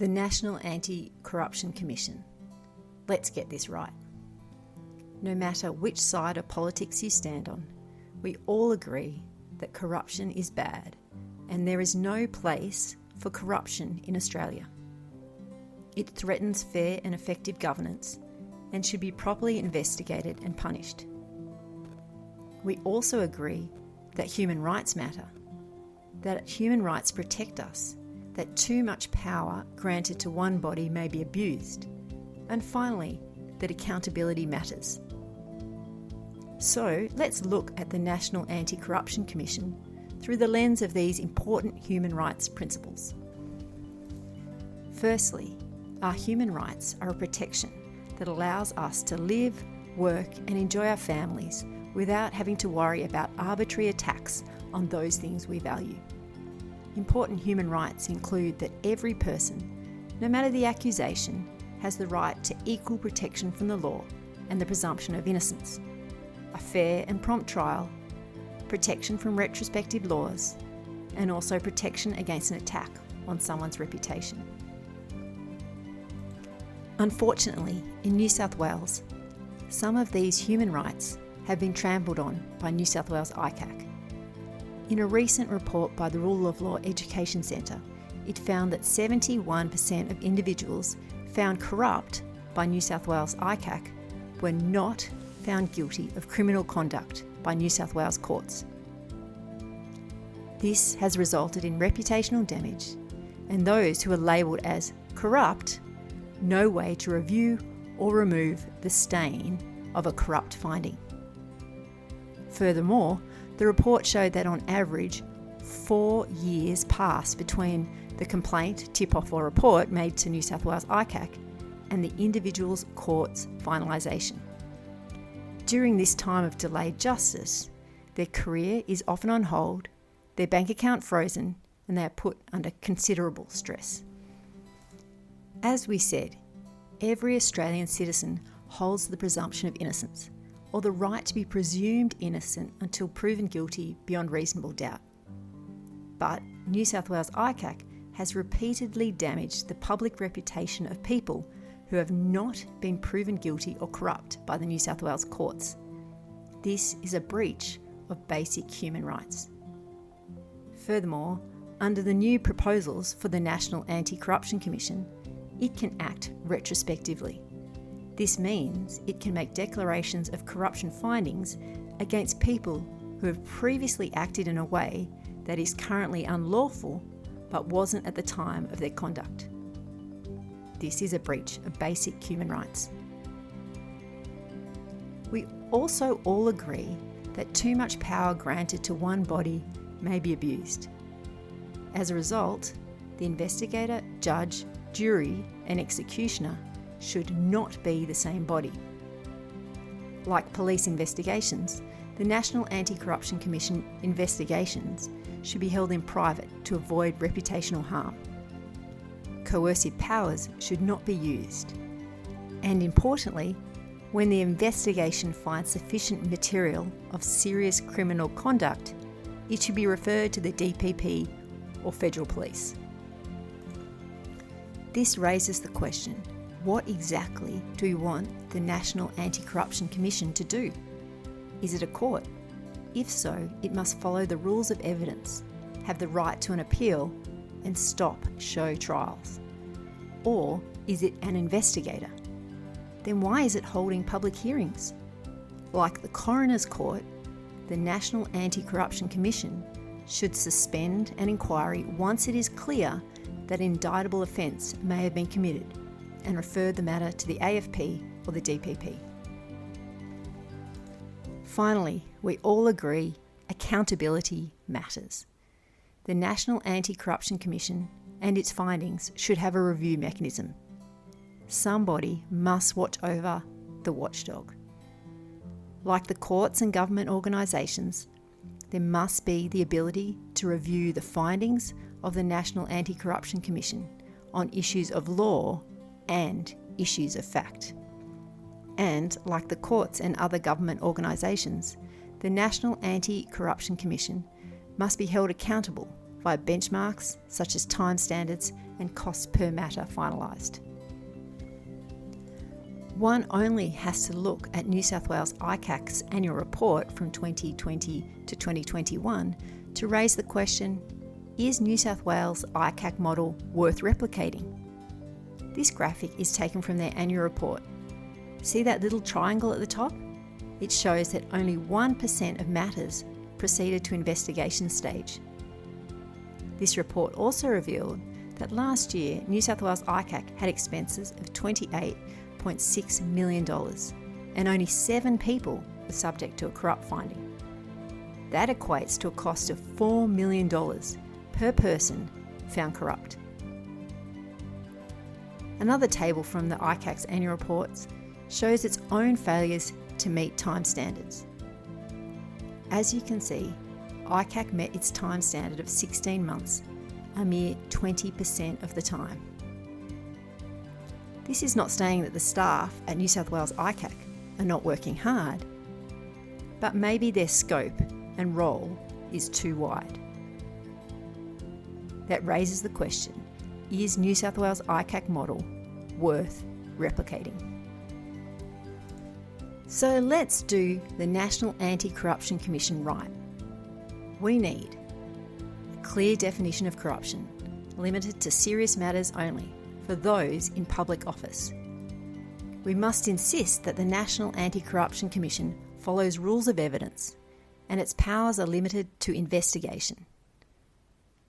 The National Anti-Corruption Commission. Let's get this right. No matter which side of politics you stand on, we all agree that corruption is bad and there is no place for corruption in Australia. It threatens fair and effective governance and should be properly investigated and punished. We also agree that human rights matter, that human rights protect us, that too much power granted to one body may be abused, and finally, that accountability matters. So let's look at the National Anti-Corruption Commission through the lens of these important human rights principles. Firstly, our human rights are a protection that allows us to live, work and enjoy our families without having to worry about arbitrary attacks on those things we value. Important human rights include that every person, no matter the accusation, has the right to equal protection from the law and the presumption of innocence, a fair and prompt trial, protection from retrospective laws, and also protection against an attack on someone's reputation. Unfortunately, in New South Wales, some of these human rights have been trampled on by New South Wales ICAC. In a recent report by the Rule of Law Education Centre, it found that 71% of individuals found corrupt by New South Wales ICAC were not found guilty of criminal conduct by New South Wales courts. This has resulted in reputational damage, and those who are labelled as corrupt no way to review or remove the stain of a corrupt finding. Furthermore, the report showed that on average, 4 years passed between the complaint, tip-off or report made to New South Wales ICAC and the individual's court's finalisation. During this time of delayed justice, their career is often on hold, their bank account frozen, and they are put under considerable stress. As we said, every Australian citizen holds the presumption of innocence, or the right to be presumed innocent until proven guilty beyond reasonable doubt. But New South Wales ICAC has repeatedly damaged the public reputation of people who have not been proven guilty or corrupt by the New South Wales courts. This is a breach of basic human rights. Furthermore, under the new proposals for the National Anti-Corruption Commission, it can act retrospectively. This means it can make declarations of corruption findings against people who have previously acted in a way that is currently unlawful but wasn't at the time of their conduct. This is a breach of basic human rights. We also all agree that too much power granted to one body may be abused. As a result, the investigator, judge, jury, and executioner should not be the same body. Like police investigations, the National Anti-Corruption Commission investigations should be held in private to avoid reputational harm. Coercive powers should not be used. And importantly, when the investigation finds sufficient material of serious criminal conduct, it should be referred to the DPP or Federal Police. This raises the question, what exactly do we want the National Anti-Corruption Commission to do? Is it a court? If so, it must follow the rules of evidence, have the right to an appeal, and stop show trials. Or is it an investigator? Then why is it holding public hearings? Like the Coroner's Court, the National Anti-Corruption Commission should suspend an inquiry once it is clear that an indictable offence may have been committed, and refer the matter to the AFP or the DPP. Finally, we all agree accountability matters. The National Anti-Corruption Commission and its findings should have a review mechanism. Somebody must watch over the watchdog. Like the courts and government organisations, there must be the ability to review the findings of the National Anti-Corruption Commission on issues of law and issues of fact. And, like the courts and other government organisations, the National Anti-Corruption Commission must be held accountable via benchmarks such as time standards and costs per matter finalised. One only has to look at New South Wales ICAC's annual report from 2020 to 2021 to raise the question, is New South Wales ICAC model worth replicating? This graphic is taken from their annual report. See that little triangle at the top? It shows that only 1% of matters proceeded to investigation stage. This report also revealed that last year New South Wales ICAC had expenses of $28.6 million and only 7 people were subject to a corrupt finding. That equates to a cost of $4 million per person found corrupt. Another table from the ICAC's annual reports shows its own failures to meet time standards. As you can see, ICAC met its time standard of 16 months, a mere 20% of the time. This is not saying that the staff at New South Wales ICAC are not working hard, but maybe their scope and role is too wide. That raises the question, is New South Wales ICAC model worth replicating? So let's do the National Anti-Corruption Commission right. We need a clear definition of corruption, limited to serious matters only, for those in public office. We must insist that the National Anti-Corruption Commission follows rules of evidence and its powers are limited to investigation.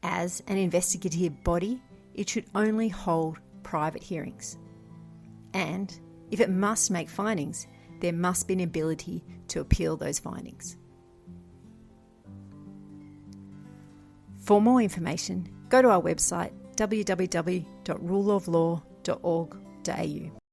As an investigative body, it should only hold private hearings. And if it must make findings, there must be an ability to appeal those findings. For more information, go to our website www.ruleoflaw.org.au.